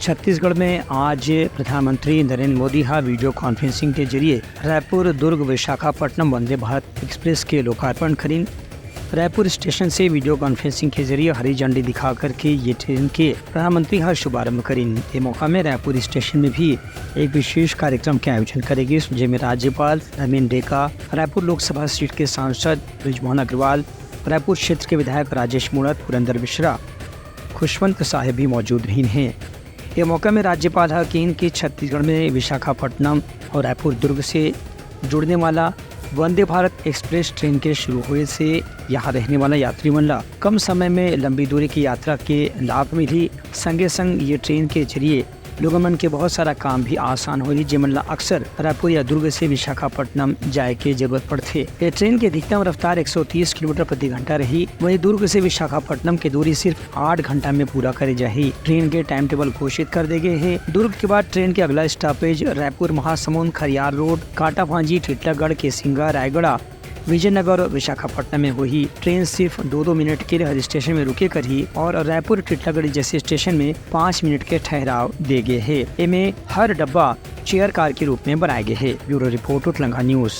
छत्तीसगढ़ में आज प्रधानमंत्री नरेंद्र मोदी वीडियो कॉन्फ्रेंसिंग के जरिए रायपुर दुर्ग विशाखापट्टनम वंदे भारत एक्सप्रेस के लोकार्पण करें। रायपुर स्टेशन से वीडियो कॉन्फ्रेंसिंग के जरिए हरी झंडी दिखा करके ये ट्रेन के प्रधानमंत्री शुभारंभ करें। ये मौका में रायपुर स्टेशन में भी एक विशेष कार्यक्रम के आयोजन करेगी, जिसमें राज्यपाल धर्मेंद्र डेका, रायपुर लोकसभा सीट के सांसद बृजमोहन अग्रवाल, रायपुर क्षेत्र के विधायक राजेश मूणत, पुरंदर मिश्रा, खुशवंत साहेब भी मौजूद रही हैं। ये मौका में राज्यपाल हकीन की छत्तीसगढ़ में विशाखापट्टनम और रायपुर दुर्ग से जुड़ने वाला वंदे भारत एक्सप्रेस ट्रेन के शुरू हुए से यहाँ रहने वाला यात्री मन कम समय में लंबी दूरी की यात्रा के लाभ मिली। संगे संग ये ट्रेन के जरिए लोगों मन के बहुत सारा काम भी आसान हो रही, जिमन अक्सर रायपुर या दुर्ग से विशाखापट्टनम जाए के जरूरत पड़ते। ये ट्रेन की अधिकतम रफ्तार 130 किलोमीटर प्रति घंटा रही। वहीं दुर्ग से विशाखापट्टनम की दूरी सिर्फ 8 घंटा में पूरा करे जाही। ट्रेन के टाइम टेबल घोषित कर दे गए हैं। दुर्ग के बाद ट्रेन के अगला स्टॉपेज रायपुर, महासमुंद, खरियार रोड, कांटा भांजी, टिटलागढ़, केसिंगा, रायगढ़, विजयनगर और विशाखापट्टनम में हुई। ट्रेन सिर्फ 2-2 मिनट के लिए हर स्टेशन में रुके करी और रायपुर, टिटलागढ़ जैसे स्टेशन में 5 मिनट के ठहराव दे गए हैं। इनमें हर डब्बा चेयर कार के रूप में बनाए गए हैं। Bureau report, Telangana news.